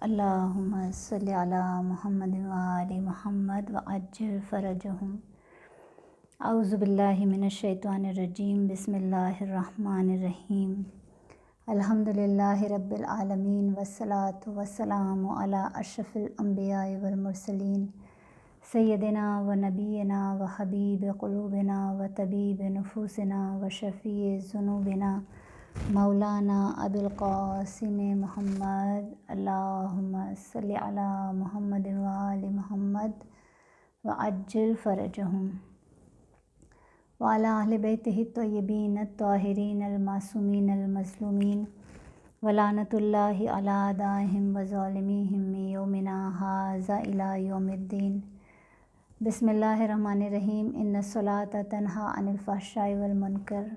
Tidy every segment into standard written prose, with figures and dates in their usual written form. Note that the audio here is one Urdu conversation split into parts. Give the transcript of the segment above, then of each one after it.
اللہم صلی علی محمد وآل محمد وعجل فرجہم۔ اعوذ باللہ من الشیطان الرجیم، بسم اللہ الرحمن الرحیم۔ الحمدللہ رب العالمین والصلاة والسلام علی اشرف الانبیاء والمرسلین، سیدنا و نبینا و حبیب قلوبنا و طبیب نفوسنا و شفیع ذنوبنا مولانا ابی القاسم محمد، اللہم صلی علی محمد وآل محمد وعجل فرجہم، وعلی اہل بیتہ الطیبین الطاہرین المعصومین المظلومین، ولعنۃ اللہ علی اعدائہم وظالمیہم من یومنا ھذا الی یوم الدین۔ بسم اللہ الرحمن الرحیم۔ ان الصلاۃ تنہی عن الفحشاء والمنکر،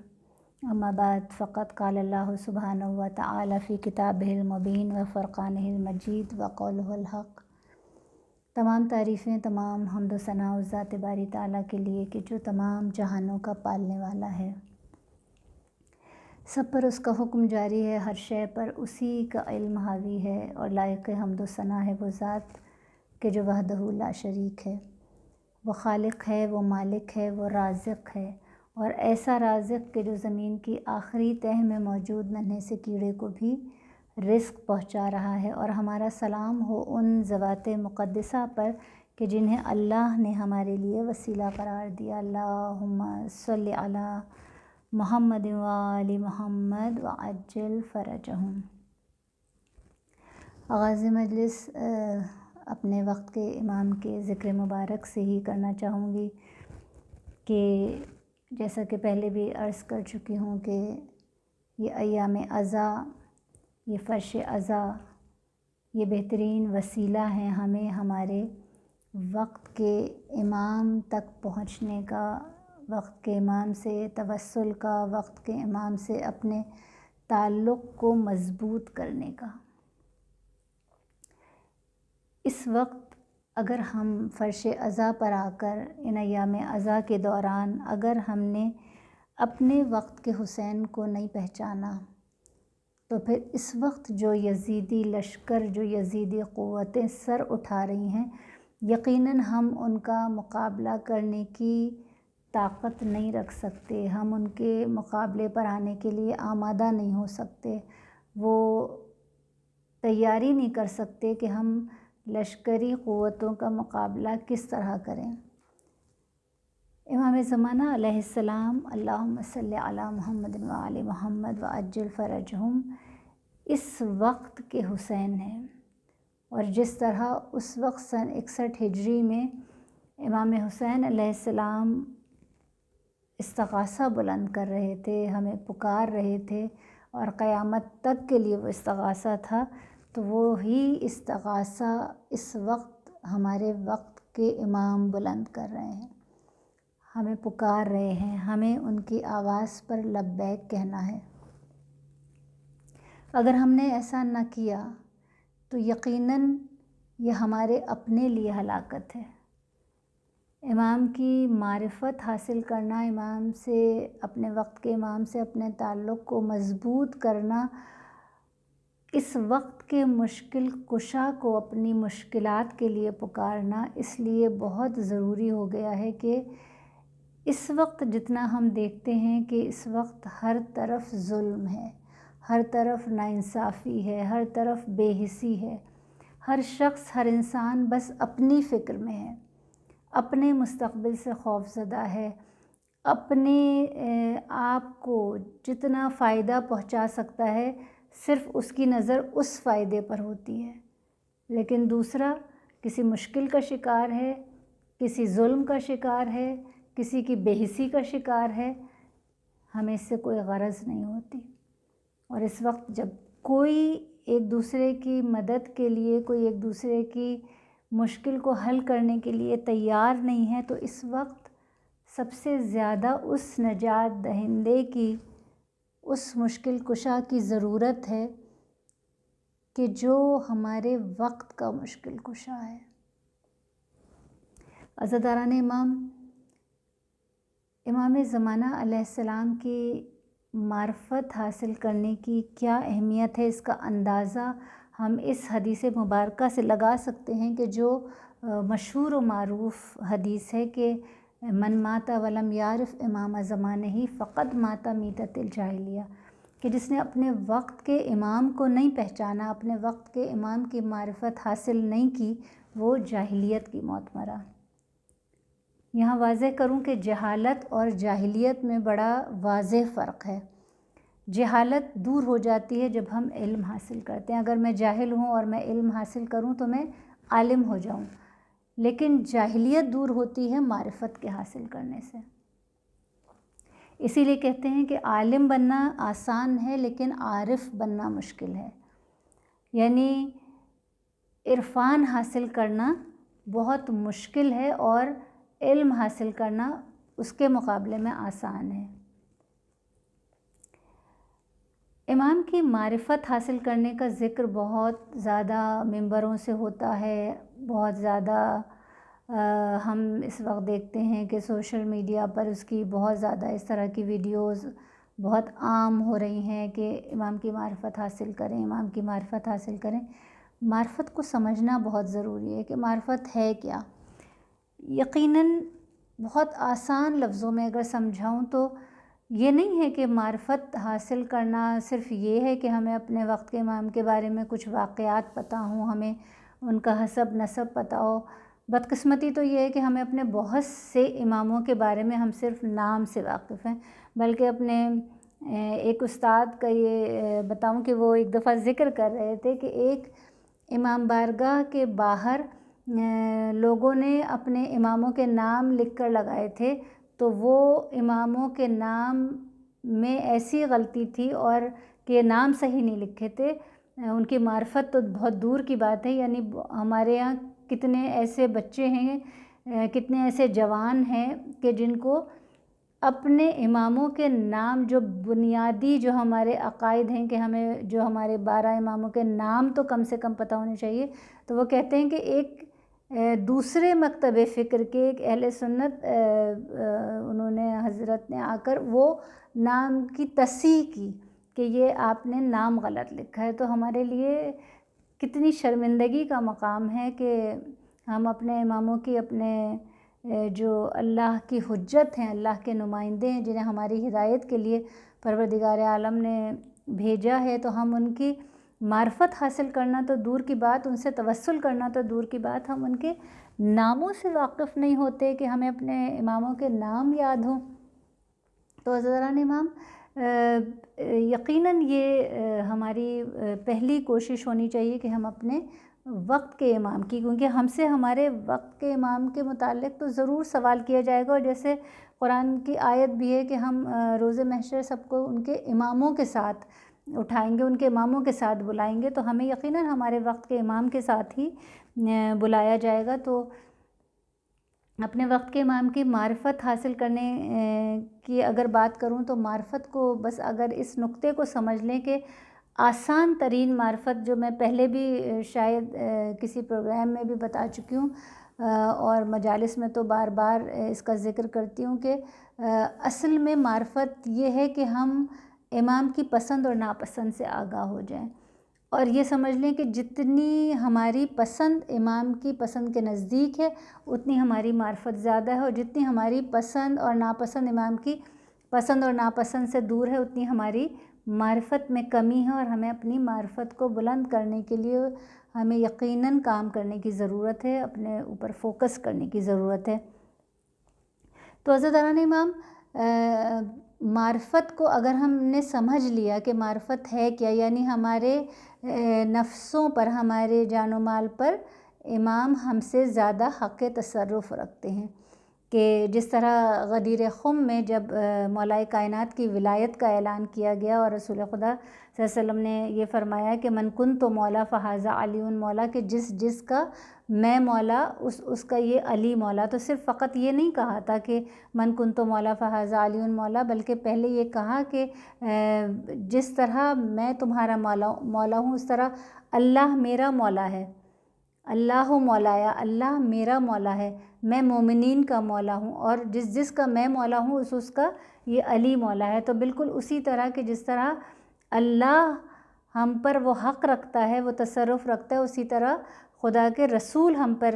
اما بعد فقد قال اللہ سبحانہ وتعالی فی کتابہ المبین و فرقانہ المجید و قولہ الحق۔ تمام تعریفیں، تمام حمد و ثناء اس ذات باری تعالیٰ کے لیے کہ جو تمام جہانوں کا پالنے والا ہے، سب پر اس کا حکم جاری ہے، ہر شے پر اسی کا علم حاوی ہے، اور لائق حمد و ثناء ہے وہ ذات کہ جو وحدہ لا شریک ہے۔ وہ خالق ہے، وہ مالک ہے، وہ رازق ہے، اور ایسا رازق کہ جو زمین کی آخری تہہ میں موجود ننھے سے کیڑے کو بھی رزق پہنچا رہا ہے۔ اور ہمارا سلام ہو ان ذوات مقدسہ پر کہ جنہیں اللہ نے ہمارے لیے وسیلہ قرار دیا۔ اللہم صلی علی محمد وآل محمد وعجل فرجہم۔ آغاز مجلس اپنے وقت کے امام کے ذکر مبارک سے ہی کرنا چاہوں گی کہ جیسا کہ پہلے بھی عرض کر چکی ہوں کہ یہ ایام عزا، یہ فرش عزا، یہ بہترین وسیلہ ہیں ہمیں ہمارے وقت کے امام تک پہنچنے کا، وقت کے امام سے توسل کا، وقت کے امام سے اپنے تعلق کو مضبوط کرنے کا۔ اس وقت اگر ہم فرش عزا پر آ کر ان ایام عزا کے دوران اگر ہم نے اپنے وقت کے حسین کو نہیں پہچانا تو پھر اس وقت جو یزیدی لشکر، جو یزیدی قوتیں سر اٹھا رہی ہیں، یقیناً ہم ان کا مقابلہ کرنے کی طاقت نہیں رکھ سکتے، ہم ان کے مقابلے پر آنے کے لیے آمادہ نہیں ہو سکتے، وہ تیاری نہیں کر سکتے کہ ہم لشکری قوتوں کا مقابلہ کس طرح کریں۔ امام زمانہ علیہ السلام، اللہم صلی علی محمد وآل محمد وعجل فرجہم، اس وقت کے حسین ہیں، اور جس طرح اس وقت سن 61 ہجری میں امام حسین علیہ السلام استغاثہ بلند کر رہے تھے، ہمیں پکار رہے تھے، اور قیامت تک کے لیے وہ استغاثہ تھا، تو وہی استغاثہ اس وقت ہمارے وقت کے امام بلند کر رہے ہیں، ہمیں پکار رہے ہیں، ہمیں ان کی آواز پر لبیک کہنا ہے۔ اگر ہم نے ایسا نہ کیا تو یقیناً یہ ہمارے اپنے لیے ہلاکت ہے۔ امام کی معرفت حاصل کرنا، امام سے، اپنے وقت کے امام سے اپنے تعلق کو مضبوط کرنا، اس وقت کے مشکل کشا کو اپنی مشکلات کے لیے پکارنا اس لیے بہت ضروری ہو گیا ہے کہ اس وقت جتنا ہم دیکھتے ہیں کہ اس وقت ہر طرف ظلم ہے، ہر طرف ناانصافی ہے، ہر طرف بے حسی ہے، ہر شخص، ہر انسان بس اپنی فکر میں ہے، اپنے مستقبل سے خوف زدہ ہے، اپنے آپ کو جتنا فائدہ پہنچا سکتا ہے صرف اس کی نظر اس فائدے پر ہوتی ہے، لیکن دوسرا کسی مشکل کا شکار ہے، کسی ظلم کا شکار ہے، کسی کی بے حسی کا شکار ہے، ہمیں اس سے کوئی غرض نہیں ہوتی۔ اور اس وقت جب کوئی ایک دوسرے کی مدد کے لیے، کوئی ایک دوسرے کی مشکل کو حل کرنے کے لیے تیار نہیں ہے، تو اس وقت سب سے زیادہ اس نجات دہندے کی، اس مشکل کشا کی ضرورت ہے کہ جو ہمارے وقت کا مشکل کشا ہے۔ عزاداران امام، امام زمانہ علیہ السلام کی معرفت حاصل کرنے کی کیا اہمیت ہے، اس کا اندازہ ہم اس حدیث مبارکہ سے لگا سکتے ہیں کہ جو مشہور و معروف حدیث ہے کہ من مات ولم یعرف امام زمانہ فقد مات میتۃ الجاہلیہ، کہ جس نے اپنے وقت کے امام کو نہیں پہچانا، اپنے وقت کے امام کی معرفت حاصل نہیں کی، وہ جاہلیت کی موت مرا۔ یہاں واضح کروں کہ جہالت اور جاہلیت میں بڑا واضح فرق ہے۔ جہالت دور ہو جاتی ہے جب ہم علم حاصل کرتے ہیں۔ اگر میں جاہل ہوں اور میں علم حاصل کروں تو میں عالم ہو جاؤں، لیکن جاہلیت دور ہوتی ہے معرفت کے حاصل کرنے سے۔ اسی لیے کہتے ہیں کہ عالم بننا آسان ہے لیکن عارف بننا مشکل ہے، یعنی عرفان حاصل کرنا بہت مشکل ہے اور علم حاصل کرنا اس کے مقابلے میں آسان ہے۔ امام کی معرفت حاصل کرنے کا ذکر بہت زیادہ ممبروں سے ہوتا ہے، بہت زیادہ ہم اس وقت دیکھتے ہیں کہ سوشل میڈیا پر اس کی بہت زیادہ اس طرح کی ویڈیوز بہت عام ہو رہی ہیں کہ امام کی معرفت حاصل کریں، امام کی معرفت حاصل کریں۔ معرفت کو سمجھنا بہت ضروری ہے کہ معرفت ہے کیا۔ یقیناً بہت آسان لفظوں میں اگر سمجھاؤں تو یہ نہیں ہے کہ معرفت حاصل کرنا صرف یہ ہے کہ ہمیں اپنے وقت کے امام کے بارے میں کچھ واقعات پتہ ہوں، ہمیں ان کا حسب نسب پتہ ہو۔ بدقسمتی تو یہ ہے کہ ہمیں اپنے بہت سے اماموں کے بارے میں ہم صرف نام سے واقف ہیں، بلکہ اپنے ایک استاد کا یہ بتاؤں کہ وہ ایک دفعہ ذکر کر رہے تھے کہ ایک امام بارگاہ کے باہر لوگوں نے اپنے اماموں کے نام لکھ کر لگائے تھے، تو وہ اماموں کے نام میں ایسی غلطی تھی اور کہ نام صحیح نہیں لکھے تھے، ان کی معرفت تو بہت دور کی بات ہے۔ یعنی ہمارے یہاں کتنے ایسے بچے ہیں، کتنے ایسے جوان ہیں کہ جن کو اپنے اماموں کے نام، جو بنیادی جو ہمارے عقائد ہیں کہ ہمیں جو ہمارے 12 اماموں کے نام تو کم سے کم پتہ ہونے چاہیے، تو وہ کہتے ہیں کہ ایک دوسرے مکتب فکر کے ایک اہل سنت انہوں نے حضرت نے آ کر وہ نام کی تصحیح کی کہ یہ آپ نے نام غلط لکھا ہے۔ تو ہمارے لیے کتنی شرمندگی کا مقام ہے کہ ہم اپنے اماموں کی، اپنے جو اللہ کی حجت ہیں، اللہ کے نمائندے ہیں، جنہیں ہماری ہدایت کے لیے پروردگار عالم نے بھیجا ہے، تو ہم ان کی معرفت حاصل کرنا تو دور کی بات، ان سے توسل کرنا تو دور کی بات، ہم ان کے ناموں سے واقف نہیں ہوتے کہ ہمیں اپنے اماموں کے نام یاد ہوں۔ تو حضران امام، یقیناً یہ ہماری پہلی کوشش ہونی چاہیے کہ ہم اپنے وقت کے امام کی، کیونکہ ہم سے ہمارے وقت کے امام کے متعلق تو ضرور سوال کیا جائے گا، اور جیسے قرآن کی آیت بھی ہے کہ ہم روز محشر سب کو ان کے اماموں کے ساتھ اٹھائیں گے، ان کے اماموں کے ساتھ بلائیں گے، تو ہمیں یقیناً ہمارے وقت کے امام کے ساتھ ہی بلایا جائے گا۔ تو اپنے وقت کے امام کی معرفت حاصل کرنے کی اگر بات کروں تو معرفت کو بس اگر اس نقطے کو سمجھ لیں کہ آسان ترین معرفت، جو میں پہلے بھی شاید کسی پروگرام میں بھی بتا چکی ہوں اور مجالس میں تو بار بار اس کا ذکر کرتی ہوں کہ اصل میں معرفت یہ ہے کہ ہم امام کی پسند اور ناپسند سے آگاہ ہو جائیں، اور یہ سمجھ لیں کہ جتنی ہماری پسند امام کی پسند کے نزدیک ہے اتنی ہماری معرفت زیادہ ہے، اور جتنی ہماری پسند اور ناپسند امام کی پسند اور ناپسند سے دور ہے اتنی ہماری معرفت میں کمی ہے، اور ہمیں اپنی معرفت کو بلند کرنے کے لیے ہمیں یقیناً کام کرنے کی ضرورت ہے، اپنے اوپر فوکس کرنے کی ضرورت ہے۔ تو عزیزان امام، معرفت کو اگر ہم نے سمجھ لیا کہ معرفت ہے کیا، یعنی ہمارے نفسوں پر، ہمارے جان و مال پر امام ہم سے زیادہ حق تصرف رکھتے ہیں، کہ جس طرح غدیر خم میں جب مولا کائنات کی ولایت کا اعلان کیا گیا اور رسول خدا صلی اللہ علیہ وسلم نے یہ فرمایا کہ من کنت مولا فہذا علی مولا، کہ جس کا میں مولا اس کا یہ علی مولا، تو صرف فقط یہ نہیں کہا تھا کہ من کنت مولا فہذا علی مولا، بلکہ پہلے یہ کہا کہ جس طرح میں تمہارا مولا ہوں اس طرح اللہ میرا مولا ہے، اللہ مولایا، اللہ میرا مولا ہے، میں مومنین کا مولا ہوں، اور جس کا میں مولا ہوں اس کا یہ علی مولا ہے۔ تو بالکل اسی طرح کہ جس طرح اللہ ہم پر وہ حق رکھتا ہے، وہ تصرف رکھتا ہے، اسی طرح خدا کے رسول ہم پر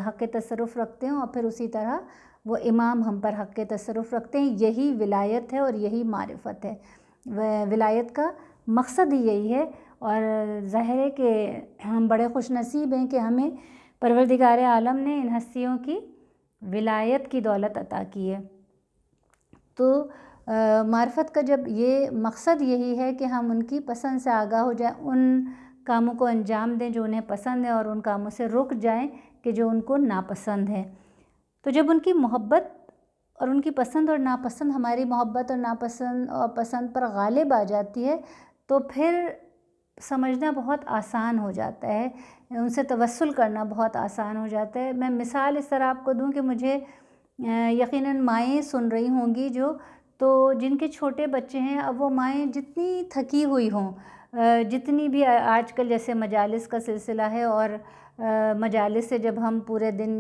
حق تصرف رکھتے ہیں، اور پھر اسی طرح وہ امام ہم پر حق تصرف رکھتے ہیں۔ یہی ولایت ہے اور یہی معرفت ہے۔ ولایت کا مقصد ہی یہی ہے، اور ظاہر ہے کہ ہم بڑے خوش نصیب ہیں کہ ہمیں پروردگار عالم نے ان ہستیوں کی ولایت کی دولت عطا کی ہے۔ تو معرفت کا جب یہ مقصد یہی ہے کہ ہم ان کی پسند سے آگاہ ہو جائیں، ان کاموں کو انجام دیں جو انہیں پسند ہے، اور ان کاموں سے رک جائیں کہ جو ان کو ناپسند ہے۔ تو جب ان کی محبت اور ان کی پسند اور ناپسند ہماری محبت اور ناپسند اور پسند پر غالب آ جاتی ہے، تو پھر سمجھنا بہت آسان ہو جاتا ہے، ان سے توسل کرنا بہت آسان ہو جاتا ہے۔ میں مثال اس طرح آپ کو دوں کہ مجھے یقیناً مائیں سن رہی ہوں گی تو جن کے چھوٹے بچے ہیں، اب وہ مائیں جتنی تھکی ہوئی ہوں، جتنی بھی آج کل جیسے مجالس کا سلسلہ ہے، اور مجالس سے جب ہم پورے دن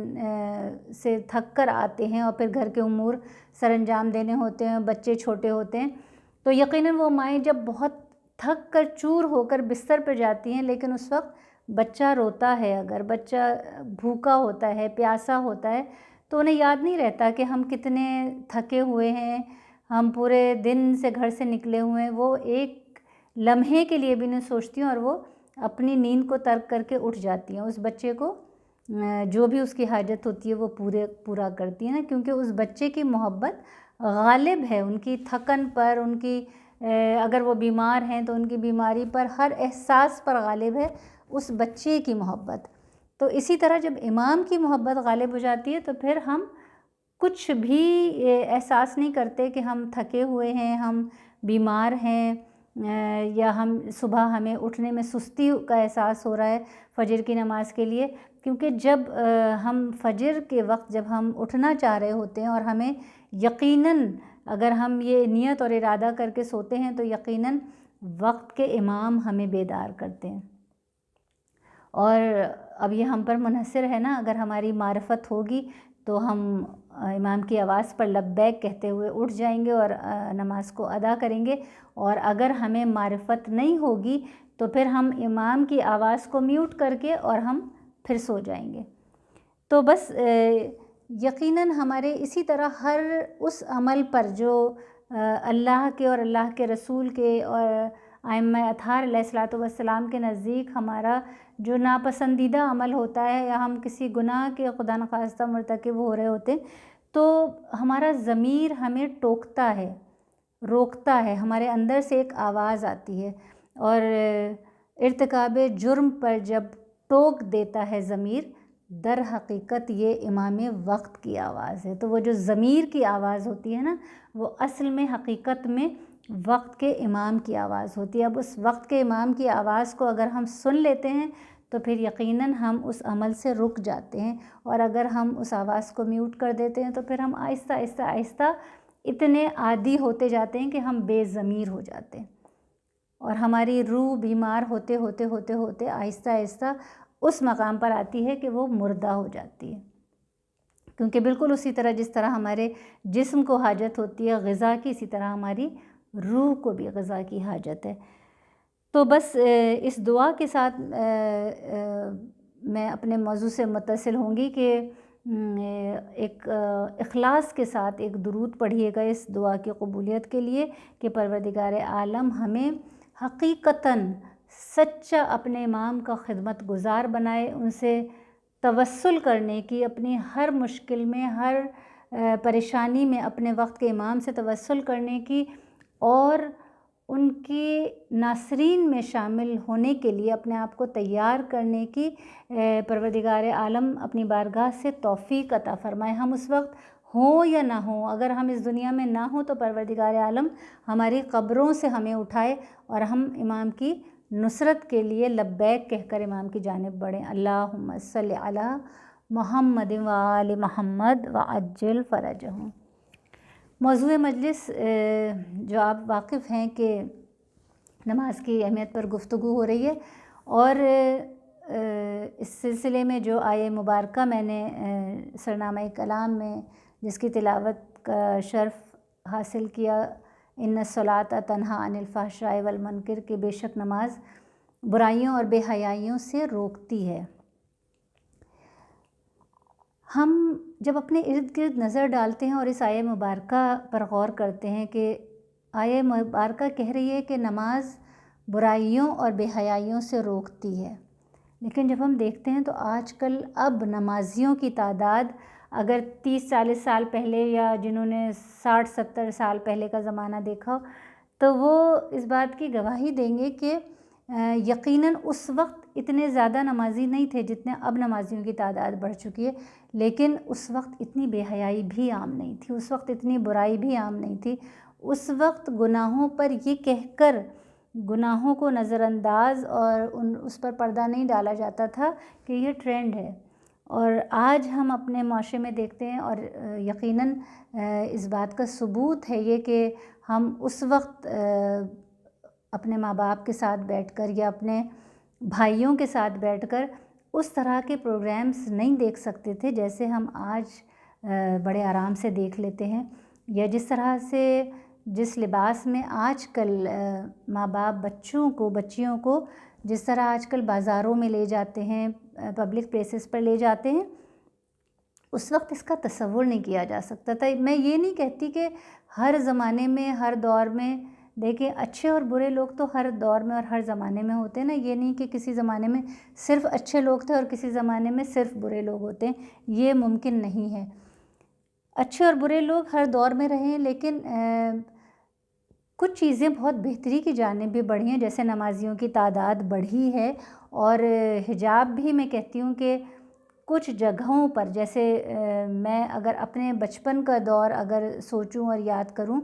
سے تھک کر آتے ہیں اور پھر گھر کے امور سر انجام دینے ہوتے ہیں، بچے چھوٹے ہوتے ہیں، تو یقیناً وہ مائیں جب بہت تھک کر چور ہو کر بستر پہ جاتی ہیں، لیکن اس وقت بچہ روتا ہے، اگر بچہ بھوکا ہوتا ہے، پیاسا ہوتا ہے، تو انہیں یاد نہیں رہتا کہ ہم کتنے تھکے ہوئے ہیں، ہم پورے دن سے گھر سے نکلے ہوئے ہیں۔ وہ ایک لمحے کے لیے بھی نہیں سوچتی ہیں، اور وہ اپنی نیند کو ترک کر کے اٹھ جاتی ہیں، اس بچے کو جو بھی اس کی حاجت ہوتی ہے وہ پورا کرتی ہیں نا، کیونکہ اس بچے کی محبت غالب ہے ان کی تھکن پر، ان کی اگر وہ بیمار ہیں تو ان کی بیماری پر، ہر احساس پر غالب ہے اس بچے کی محبت۔ تو اسی طرح جب امام کی محبت غالب ہو جاتی ہے تو پھر ہم کچھ بھی احساس نہیں کرتے کہ ہم تھکے ہوئے ہیں، ہم بیمار ہیں، یا ہم صبح ہمیں اٹھنے میں سستی کا احساس ہو رہا ہے فجر کی نماز کے لیے، کیونکہ جب ہم فجر کے وقت جب ہم اٹھنا چاہ رہے ہوتے ہیں، اور ہمیں یقیناً اگر ہم یہ نیت اور ارادہ کر کے سوتے ہیں تو یقیناً وقت کے امام ہمیں بیدار کرتے ہیں۔ اور اب یہ ہم پر منحصر ہے نا، اگر ہماری معرفت ہوگی تو ہم امام کی آواز پر لبیک کہتے ہوئے اٹھ جائیں گے اور نماز کو ادا کریں گے، اور اگر ہمیں معرفت نہیں ہوگی تو پھر ہم امام کی آواز کو میوٹ کر کے اور ہم پھر سو جائیں گے۔ تو بس یقیناً ہمارے اسی طرح ہر اس عمل پر جو اللہ کے اور اللہ کے رسول کے اور ائمہ اطہار علیہ الصلاۃ والسلام کے نزدیک ہمارا جو ناپسندیدہ عمل ہوتا ہے، یا ہم کسی گناہ کے خدا نخواستہ مرتکب ہو رہے ہوتے ہیں، تو ہمارا ضمیر ہمیں ٹوکتا ہے، روکتا ہے، ہمارے اندر سے ایک آواز آتی ہے، اور ارتکاب جرم پر جب ٹوک دیتا ہے ضمیر، در حقیقت یہ امام وقت کی آواز ہے۔ تو وہ جو ضمیر کی آواز ہوتی ہے نا، وہ اصل میں حقیقت میں وقت کے امام کی آواز ہوتی ہے۔ اب اس وقت کے امام کی آواز کو اگر ہم سن لیتے ہیں تو پھر یقیناً ہم اس عمل سے رک جاتے ہیں، اور اگر ہم اس آواز کو میوٹ کر دیتے ہیں تو پھر ہم آہستہ آہستہ آہستہ اتنے عادی ہوتے جاتے ہیں کہ ہم بے ضمیر ہو جاتے ہیں، اور ہماری روح بیمار ہوتے ہوتے ہوتے ہوتے آہستہ آہستہ اس مقام پر آتی ہے کہ وہ مردہ ہو جاتی ہے، کیونکہ بالکل اسی طرح جس طرح ہمارے جسم کو حاجت ہوتی ہے غذا کی، اسی طرح ہماری روح کو بھی غذا کی حاجت ہے۔ تو بس اس دعا کے ساتھ میں اپنے موضوع سے متصل ہوں گی کہ ایک اخلاص کے ساتھ ایک درود پڑھیے گا اس دعا کی قبولیت کے لیے کہ پروردگار عالم ہمیں حقیقتاً سچا اپنے امام کا خدمت گزار بنائے، ان سے توسل کرنے کی، اپنی ہر مشکل میں، ہر پریشانی میں اپنے وقت کے امام سے توسل کرنے کی، اور ان کی ناصرین میں شامل ہونے کے لیے اپنے آپ کو تیار کرنے کی پروردگار عالم اپنی بارگاہ سے توفیق عطا فرمائے۔ ہم اس وقت ہوں یا نہ ہوں، اگر ہم اس دنیا میں نہ ہوں تو پروردگار عالم ہماری قبروں سے ہمیں اٹھائے اور ہم امام کی نصرت کے لیے لبیک کہہ کر امام کی جانب بڑھیں۔ اللہم صلی علی محمد و آل محمد وعجل فرجہم۔ موضوع مجلس جو آپ واقف ہیں کہ نماز کی اہمیت پر گفتگو ہو رہی ہے، اور اس سلسلے میں جو آیہ مبارکہ میں نے سرنامہ کلام میں جس کی تلاوت کا شرف حاصل کیا، ان الصلاۃ تنہی عن الفحشاء والمنکر، کہ بے شک نماز برائیوں اور بے حیائیوں سے روکتی ہے۔ ہم جب اپنے ارد گرد نظر ڈالتے ہیں اور اس آیہ مبارکہ پر غور کرتے ہیں کہ آیہ مبارکہ کہہ رہی ہے کہ نماز برائیوں اور بے حیائیوں سے روکتی ہے، لیکن جب ہم دیکھتے ہیں تو آج کل اب نمازیوں کی تعداد اگر 30-40 سال پہلے یا جنہوں نے 60-70 سال پہلے کا زمانہ دیکھا تو وہ اس بات کی گواہی دیں گے کہ یقیناً اس وقت اتنے زیادہ نمازی نہیں تھے جتنے اب نمازیوں کی تعداد بڑھ چکی ہے، لیکن اس وقت اتنی بے حیائی بھی عام نہیں تھی، اس وقت اتنی برائی بھی عام نہیں تھی۔ اس وقت گناہوں پر یہ کہہ کر گناہوں کو نظر انداز اور اس پر پردہ نہیں ڈالا جاتا تھا کہ یہ ٹرینڈ ہے، اور آج ہم اپنے معاشرے میں دیکھتے ہیں اور یقیناً اس بات کا ثبوت ہے یہ کہ ہم اس وقت اپنے ماں باپ کے ساتھ بیٹھ کر یا اپنے بھائیوں کے ساتھ بیٹھ کر اس طرح کے پروگرامز نہیں دیکھ سکتے تھے جیسے ہم آج بڑے آرام سے دیکھ لیتے ہیں، یا جس طرح سے جس لباس میں آج کل ماں باپ بچیوں کو جس طرح آج کل بازاروں میں لے جاتے ہیں، پبلک پلیسز پر لے جاتے ہیں، اس وقت اس کا تصور نہیں کیا جا سکتا تھا۔ میں یہ نہیں کہتی کہ ہر زمانے میں ہر دور میں دیکھیں اچھے اور برے لوگ تو ہر دور میں اور ہر زمانے میں ہوتے ہیں نا، یہ نہیں کہ کسی زمانے میں صرف اچھے لوگ تھے اور کسی زمانے میں صرف برے لوگ ہوتے ہیں، یہ ممکن نہیں ہے۔ اچھے اور برے لوگ ہر دور میں رہے ہیں، لیکن کچھ چیزیں بہت بہتری کی جانب بھی بڑھی ہیں، جیسے نمازیوں کی تعداد بڑھی ہے، اور حجاب بھی میں کہتی ہوں کہ کچھ جگہوں پر، جیسے میں اگر اپنے بچپن کا دور اگر سوچوں اور یاد کروں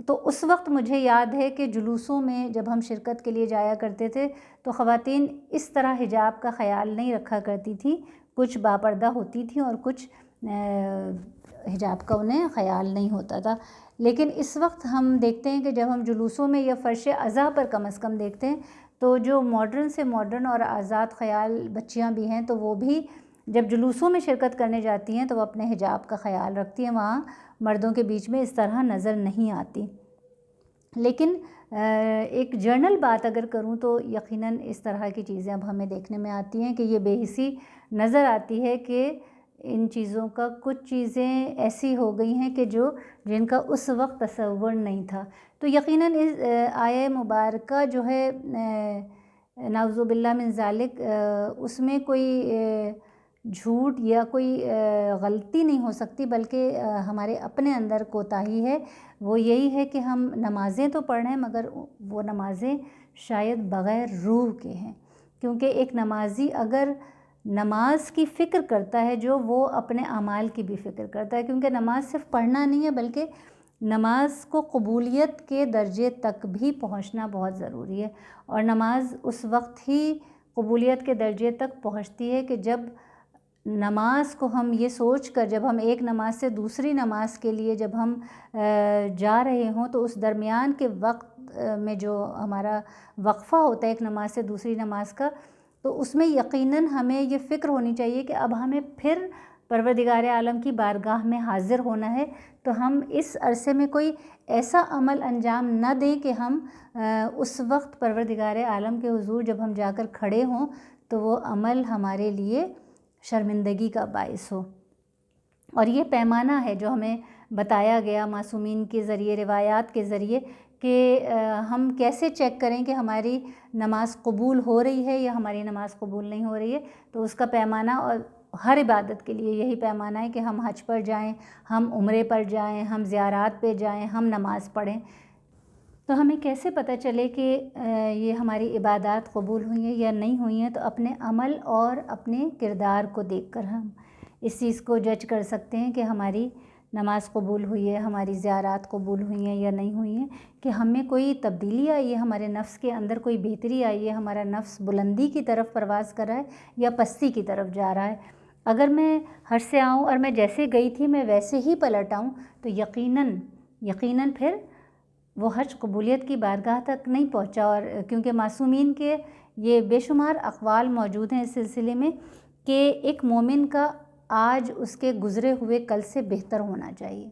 تو اس وقت مجھے یاد ہے کہ جلوسوں میں جب ہم شرکت کے لیے جایا کرتے تھے تو خواتین اس طرح حجاب کا خیال نہیں رکھا کرتی تھیں، کچھ باپردہ ہوتی تھیں اور کچھ حجاب کا انہیں خیال نہیں ہوتا تھا۔ لیکن اس وقت ہم دیکھتے ہیں کہ جب ہم جلوسوں میں یا فرش عزا پر کم از کم دیکھتے ہیں تو جو ماڈرن سے ماڈرن اور آزاد خیال بچیاں بھی ہیں تو وہ بھی جب جلوسوں میں شرکت کرنے جاتی ہیں تو وہ اپنے حجاب کا خیال رکھتی ہیں، وہاں مردوں کے بیچ میں اس طرح نظر نہیں آتی۔ لیکن ایک جنرل بات اگر کروں تو یقیناً اس طرح کی چیزیں اب ہمیں دیکھنے میں آتی ہیں کہ یہ بے حسی نظر آتی ہے کہ ان چیزوں کا کچھ چیزیں ایسی ہو گئی ہیں کہ جن کا اس وقت تصور نہیں تھا۔ تو یقیناً اس آیہ مبارکہ جو ہے نعوذ باللہ من ذالک، اس میں کوئی جھوٹ یا کوئی غلطی نہیں ہو سکتی، بلکہ ہمارے اپنے اندر کوتاہی ہے، وہ یہی ہے کہ ہم نمازیں تو پڑھ رہے ہیں مگر وہ نمازیں شاید بغیر روح کے ہیں، کیونکہ ایک نمازی اگر نماز کی فکر کرتا ہے جو وہ اپنے اعمال کی بھی فکر کرتا ہے، کیونکہ نماز صرف پڑھنا نہیں ہے بلکہ نماز کو قبولیت کے درجے تک بھی پہنچنا بہت ضروری ہے، اور نماز اس وقت ہی قبولیت کے درجے تک پہنچتی ہے کہ جب نماز کو ہم یہ سوچ کر جب ہم ایک نماز سے دوسری نماز کے لیے جب ہم جا رہے ہوں تو اس درمیان کے وقت میں جو ہمارا وقفہ ہوتا ہے ایک نماز سے دوسری نماز کا، تو اس میں یقیناً ہمیں یہ فکر ہونی چاہیے کہ اب ہمیں پھر پروردگار عالم کی بارگاہ میں حاضر ہونا ہے، تو ہم اس عرصے میں کوئی ایسا عمل انجام نہ دیں کہ ہم اس وقت پروردگار عالم کے حضور جب ہم جا کر کھڑے ہوں تو وہ عمل ہمارے لیے شرمندگی کا باعث ہو۔ اور یہ پیمانہ ہے جو ہمیں بتایا گیا معصومین کے ذریعے، روایات کے ذریعے، کہ ہم کیسے چیک کریں کہ ہماری نماز قبول ہو رہی ہے یا ہماری نماز قبول نہیں ہو رہی ہے۔ تو اس کا پیمانہ اور ہر عبادت کے لیے یہی پیمانہ ہے کہ ہم حج پر جائیں، ہم عمرے پر جائیں، ہم زیارات پہ جائیں، ہم نماز پڑھیں، تو ہمیں کیسے پتہ چلے کہ یہ ہماری عبادات قبول ہوئی ہیں یا نہیں ہوئی ہیں؟ تو اپنے عمل اور اپنے کردار کو دیکھ کر ہم اس چیز کو جج کر سکتے ہیں کہ ہماری نماز قبول ہوئی ہے، ہماری زیارات قبول ہوئی ہیں یا نہیں ہوئی ہیں، کہ ہمیں کوئی تبدیلی آئی ہے، ہمارے نفس کے اندر کوئی بہتری آئی ہے، ہمارا نفس بلندی کی طرف پرواز کر رہا ہے یا پستی کی طرف جا رہا ہے۔ اگر میں حج سے آؤں اور میں جیسے گئی تھی میں ویسے ہی پلٹ آؤں تو یقیناً پھر وہ حج قبولیت کی بارگاہ تک نہیں پہنچا، اور کیونکہ معصومین کے یہ بے شمار اقوال موجود ہیں اس سلسلے میں کہ ایک مومن کا آج اس کے گزرے ہوئے کل سے بہتر ہونا چاہیے،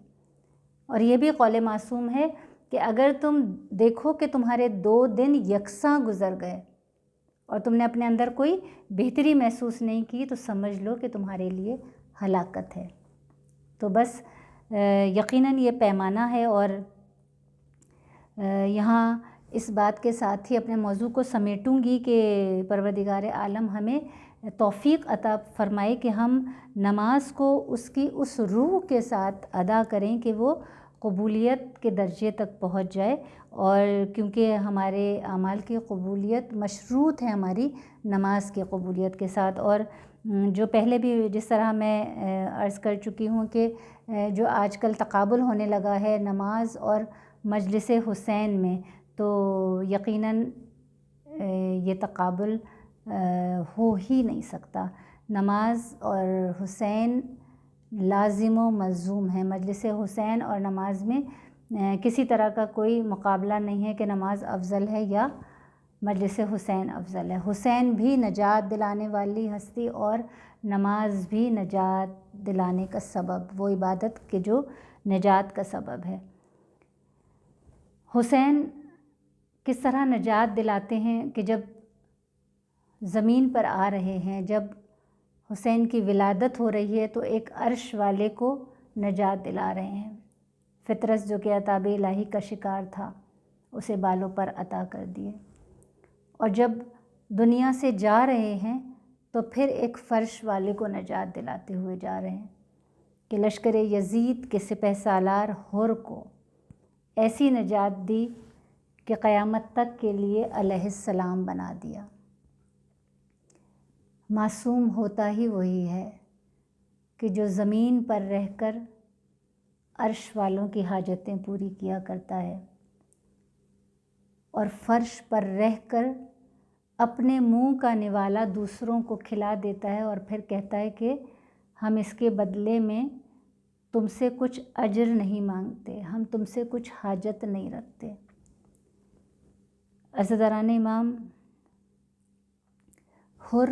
اور یہ بھی قول معصوم ہے کہ اگر تم دیکھو کہ تمہارے 2 دن یکساں گزر گئے اور تم نے اپنے اندر کوئی بہتری محسوس نہیں کی تو سمجھ لو کہ تمہارے لیے ہلاکت ہے۔ تو بس یقیناً یہ پیمانہ ہے، اور یہاں اس بات کے ساتھ ہی اپنے موضوع کو سمیٹوں گی کہ پروردگار عالم ہمیں توفیق عطا فرمائے کہ ہم نماز کو اس کی اس روح کے ساتھ ادا کریں کہ وہ قبولیت کے درجے تک پہنچ جائے، اور کیونکہ ہمارے اعمال کی قبولیت مشروط ہے ہماری نماز کی قبولیت کے ساتھ۔ اور جو پہلے بھی جس طرح میں عرض کر چکی ہوں کہ جو آج کل تقابل ہونے لگا ہے نماز اور مجلس حسین میں، تو یقیناً یہ تقابل ہو ہی نہیں سکتا۔ نماز اور حسین لازم و ملزوم ہے۔ مجلس حسین اور نماز میں کسی طرح کا کوئی مقابلہ نہیں ہے کہ نماز افضل ہے یا مجلس حسین افضل ہے۔ حسین بھی نجات دلانے والی ہستی اور نماز بھی نجات دلانے کا سبب، وہ عبادت کے جو نجات کا سبب ہے۔ حسین کس طرح نجات دلاتے ہیں کہ جب زمین پر آ رہے ہیں، جب حسین کی ولادت ہو رہی ہے تو ایک عرش والے کو نجات دلا رہے ہیں۔ فطرت جو کہ عطاب الہی کا شکار تھا اسے بالوں پر عطا کر دیے، اور جب دنیا سے جا رہے ہیں تو پھر ایک فرش والے کو نجات دلاتے ہوئے جا رہے ہیں کہ لشکر یزید کے سپہ سالار حر کو ایسی نجات دی کہ قیامت تک کے لیے علیہ السلام بنا دیا۔ معصوم ہوتا ہی وہی ہے کہ جو زمین پر رہ کر عرش والوں کی حاجتیں پوری کیا کرتا ہے، اور فرش پر رہ کر اپنے منہ کا نوالا دوسروں کو کھلا دیتا ہے اور پھر کہتا ہے کہ ہم اس کے بدلے میں تم سے کچھ اجر نہیں مانگتے، ہم تم سے کچھ حاجت نہیں رکھتے۔ عزیزان امام، حر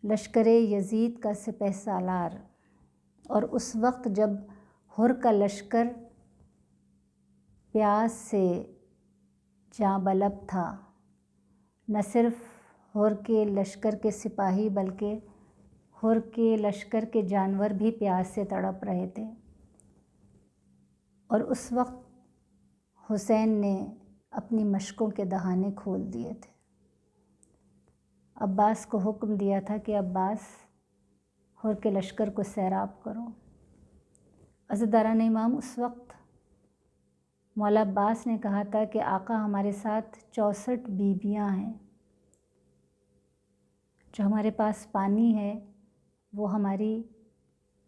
لشکر یزید کا سپہ سالار، اور اس وقت جب حر کا لشکر پیاس سے جاں بلب تھا، نہ صرف حر کے لشکر کے سپاہی بلکہ حر کے لشکر کے جانور بھی پیاس سے تڑپ رہے تھے، اور اس وقت حسین نے اپنی مشکوں کے دہانے کھول دیے تھے۔ عباس کو حکم دیا تھا کہ عباس حر کے لشکر کو سیراب کرو۔ عزیزان امام، اس وقت مولا عباس نے کہا تھا کہ آقا ہمارے ساتھ 64 بیویاں ہیں، جو ہمارے پاس پانی ہے وہ ہماری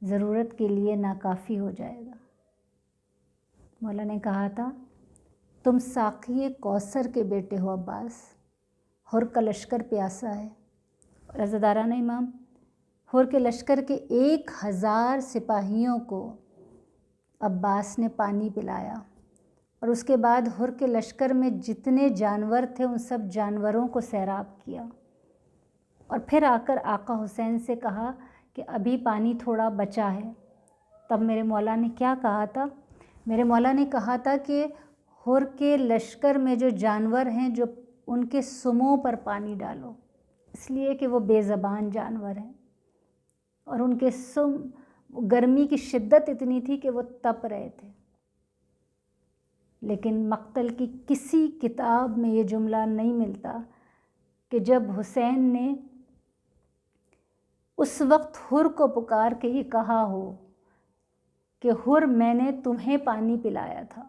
ضرورت کے لیے ناکافی ہو جائے گا۔ مولا نے کہا تھا تم ساقی کوثر کے بیٹے ہو عباس، حر کا لشکر پیاسا ہے۔ اور عزیزان امام، حر کے لشکر کے 1000 سپاہیوں کو عباس نے پانی پلایا، اور اس کے بعد حر کے لشکر میں جتنے جانور تھے ان سب جانوروں کو سیراب کیا، اور پھر آ کر آقا حسین سے کہا کہ ابھی پانی تھوڑا بچا ہے۔ تب میرے مولا نے کیا کہا تھا؟ میرے مولا نے کہا تھا کہ حر کے لشکر میں جو جانور ہیں جو ان کے سموں پر پانی ڈالو، اس لیے کہ وہ بے زبان جانور ہیں، اور ان کے سم گرمی کی شدت اتنی تھی کہ وہ تپ رہے تھے۔ لیکن مقتل کی کسی کتاب میں یہ جملہ نہیں ملتا کہ جب حسین نے اس وقت حر کو پکار کے یہ کہا ہو کہ حر میں نے تمہیں پانی پلایا تھا،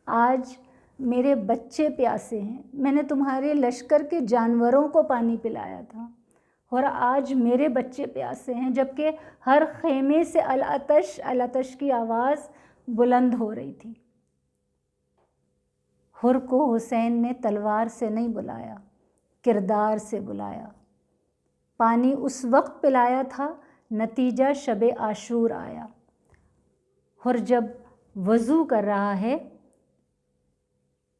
آج میرے بچے پیاسے ہیں، میں نے تمہارے لشکر کے جانوروں کو پانی پلایا تھا، اور آج میرے بچے پیاسے ہیں، جبکہ ہر خیمے سے العطش العطش کی آواز بلند ہو رہی تھی۔ حر کو حسین نے تلوار سے نہیں بلایا، کردار سے بلایا۔ پانی اس وقت پلایا تھا، نتیجہ شب عاشور آیا۔ حر جب وضو کر رہا ہے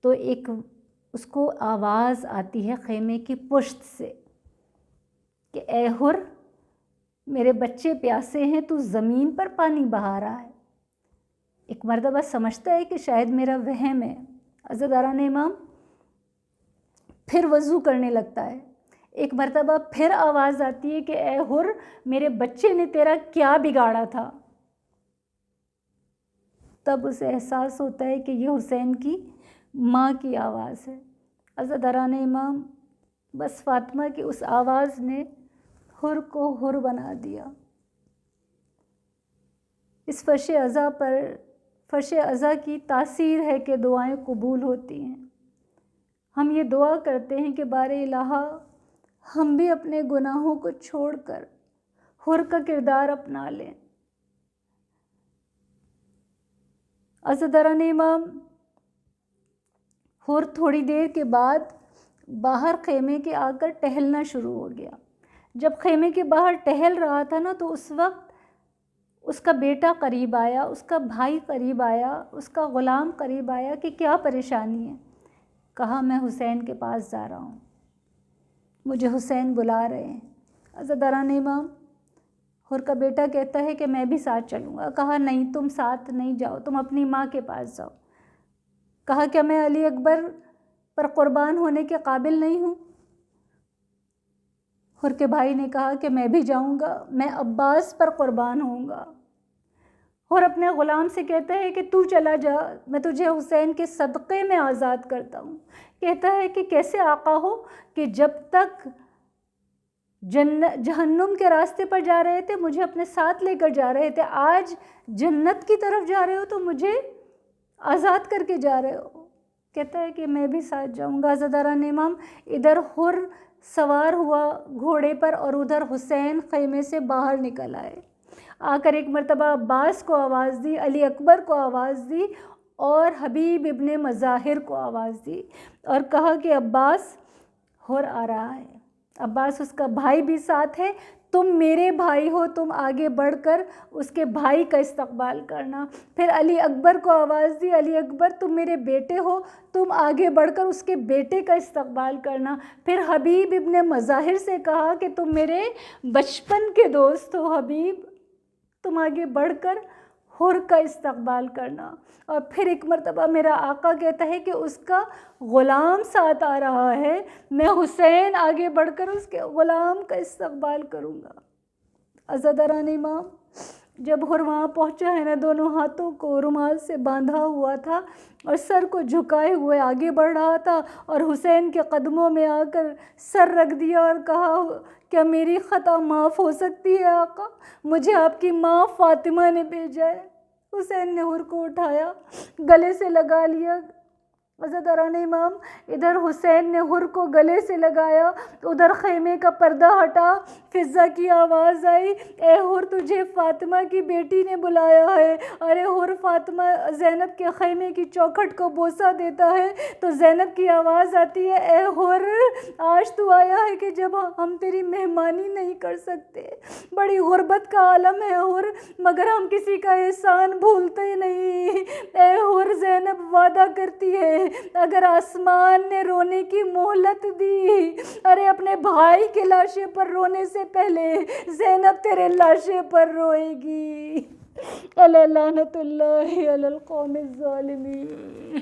تو ایک اس کو آواز آتی ہے خیمے کی پشت سے کہ اے حر، میرے بچے پیاسے ہیں، تو زمین پر پانی بہا رہا ہے۔ ایک مرتبہ سمجھتا ہے کہ شاید میرا وہم ہے۔ عزیزان امام، پھر وضو کرنے لگتا ہے. ایک مرتبہ پھر آواز آتی ہے کہ اے حر میرے بچے نے تیرا کیا بگاڑا تھا. تب اسے احساس ہوتا ہے کہ یہ حسین کی ماں کی آواز ہے. عزاداران امام، بس فاطمہ کی اس آواز نے حر کو حر بنا دیا. اس فرش عزا کی تاثیر ہے کہ دعائیں قبول ہوتی ہیں. ہم یہ دعا کرتے ہیں کہ بار الہ ہم بھی اپنے گناہوں کو چھوڑ کر حر کا کردار اپنا لیں. عزاداران امام، حر تھوڑی دیر کے بعد باہر خیمے کے آ کر ٹہلنا شروع ہو گیا. جب خیمے کے باہر ٹہل رہا تھا نا تو اس وقت اس کا بیٹا قریب آیا، اس کا بھائی قریب آیا، اس کا غلام قریب آیا کہ کیا پریشانی ہے. کہا میں حسین کے پاس جا رہا ہوں، مجھے حسین بلا رہے ہیں. عزاداران امام، حر کا بیٹا کہتا ہے کہ میں بھی ساتھ چلوں گا. کہا نہیں، تم ساتھ نہیں جاؤ، تم اپنی ماں کے پاس جاؤ. کہا کیا میں علی اکبر پر قربان ہونے کے قابل نہیں ہوں؟ حر کے بھائی نے کہا کہ میں بھی جاؤں گا، میں عباس پر قربان ہوں گا. حر اپنے غلام سے کہتا ہے کہ تو چلا جا، میں تجھے حسین کے صدقے میں آزاد کرتا ہوں. کہتا ہے کہ کیسے آقا ہو کہ جب تک جہنم کے راستے پر جا رہے تھے مجھے اپنے ساتھ لے کر جا رہے تھے، آج جنت کی طرف جا رہے ہو تو مجھے آزاد کر کے جا رہے ہو. کہتا ہے کہ میں بھی ساتھ جاؤں گا. عزاداران امام، ادھر حر سوار ہوا گھوڑے پر اور ادھر حسین خیمے سے باہر نکل آئے. آ کر ایک مرتبہ عباس کو آواز دی، علی اکبر کو آواز دی اور حبیب ابن مظاہر کو آواز دی اور کہا کہ عباس، حر آ رہا ہے. عباس اس کا بھائی بھی ساتھ ہے، تم میرے بھائی ہو، تم آگے بڑھ کر اس کے بھائی کا استقبال کرنا. پھر علی اکبر کو آواز دی، علی اکبر تم میرے بیٹے ہو، تم آگے بڑھ کر اس کے بیٹے کا استقبال کرنا. پھر حبیب ابن مظاہر سے کہا کہ تم میرے بچپن کے دوست ہو حبیب، تم آگے بڑھ کر حر کا استقبال کرنا. اور پھر ایک مرتبہ میرا آقا کہتا ہے کہ اس کا غلام ساتھ آ رہا ہے، میں حسین آگے بڑھ کر اس کے غلام کا استقبال کروں گا. عزاداران امام، جب حر وہاں پہنچا ہے نا، دونوں ہاتھوں کو رومال سے باندھا ہوا تھا اور سر کو جھکائے ہوئے آگے بڑھ رہا تھا اور حسین کے قدموں میں آ کر سر رکھ دیا اور کہا کیا میری خطا معاف ہو سکتی ہے آقا؟ مجھے آپ کی ماں فاطمہ نے بھیجا ہے. حسین نے حر کو اٹھایا، گلے سے لگا لیا. عزاداران امام، ادھر حسین نے حر کو گلے سے لگایا، ادھر خیمے کا پردہ ہٹا، فضا کی آواز آئی، اے حر تجھے فاطمہ کی بیٹی نے بلایا ہے. ارے حر، فاطمہ زینب کے خیمے کی چوکھٹ کو بوسہ دیتا ہے تو زینب کی آواز آتی ہے، اے حر آج تو آیا ہے کہ جب ہم تیری مہمانی نہیں کر سکتے. بڑی غربت کا عالم ہے حر، مگر ہم کسی کا احسان بھولتے نہیں. اے حر، زینب وعدہ کرتی ہے اگر آسمان نے رونے کی مہلت دی، ارے اپنے بھائی کے لاشے پر رونے سے پہلے زینب تیرے لاشے پر روئے گی. لعنت اللہ علی القوم الظالمین.